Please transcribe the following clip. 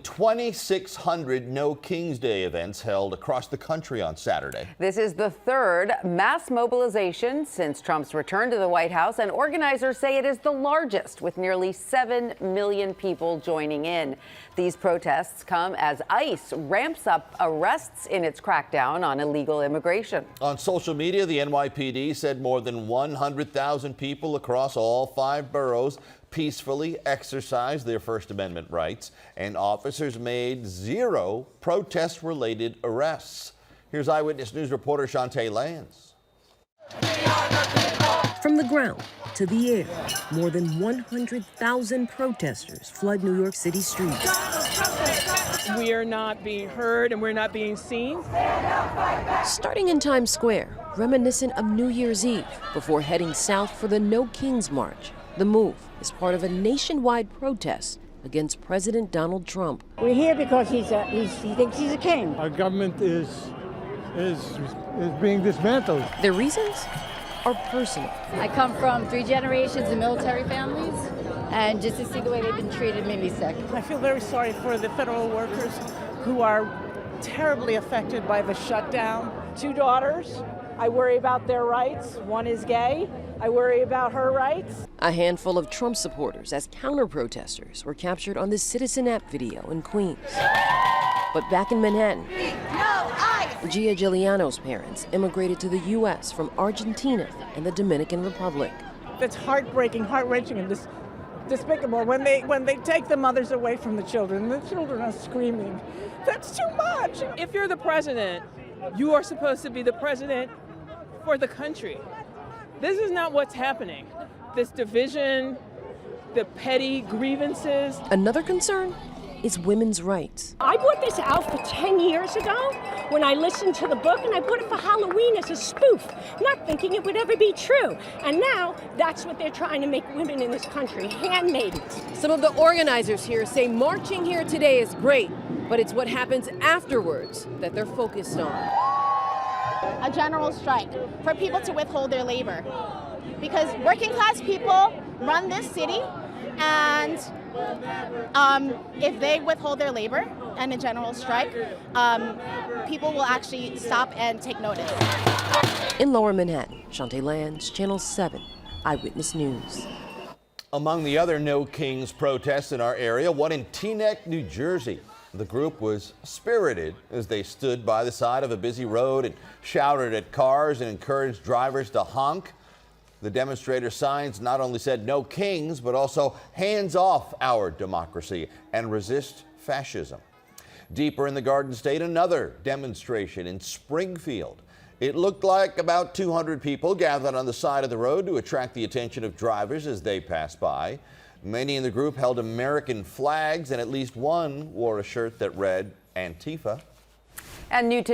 2,600 No Kings Day events held across the country on Saturday. This is the third mass mobilization since Trump's return to the White House, and organizers say it is the largest, with nearly 7 million people joining in. These protests come as ICE ramps up arrests in its crackdown on illegal immigration. On social media, the NYPD said more than 100,000 people across all 5 boroughs peacefully exercised their First Amendment rights, and officers made 0 protest-related arrests. Here's Eyewitness News reporter Chantee Lans. From the ground to the air, more than 100,000 protesters flood New York City streets. We are not being heard and we're not being seen. Starting in Times Square, reminiscent of New Year's Eve, before heading south for the No Kings March. The move is part of a nationwide protest against President Donald Trump. We're here because he thinks he's a king. Our government is being dismantled. Their reasons are personal. I come from 3 generations of military families, and just to see the way they've been treated made me sick. I feel very sorry for the federal workers who are terribly affected by the shutdown. 2 daughters. I worry about their rights. One is gay. I worry about her rights. A handful of Trump supporters as counter-protesters were captured on the Citizen App video in Queens. But back in Manhattan, Gia Giuliano's parents immigrated to the U.S. from Argentina and the Dominican Republic. It's heartbreaking, heart-wrenching, and despicable when they take the mothers away from the children. The children are screaming. That's too much. If you're the president, you are supposed to be the president for the country. This is not what's happening. This division, the petty grievances. Another concern is women's rights. I bought this out for 10 years ago when I listened to the book, and I bought it for Halloween as a spoof, not thinking it would ever be true. And now that's what they're trying to make women in this country, handmaidens. Some of the organizers here say marching here today is great, but it's what happens afterwards that they're focused on. A general strike for people to withhold their labor, because working class people run this city, and if they withhold their labor and a general strike, people will actually stop and take notice. In Lower Manhattan, Chantee Lans, Channel 7, Eyewitness News. Among the other No Kings protests in our area, one in Teaneck, New Jersey. The group was spirited as they stood by the side of a busy road and shouted at cars and encouraged drivers to honk. The demonstrator signs not only said "No Kings," but also "Hands off our democracy" and "Resist fascism." Deeper in the Garden State, another demonstration in Springfield. It looked like about 200 people gathered on the side of the road to attract the attention of drivers as they passed by. Many in the group held American flags, and at least one wore a shirt that read Antifa. And new today.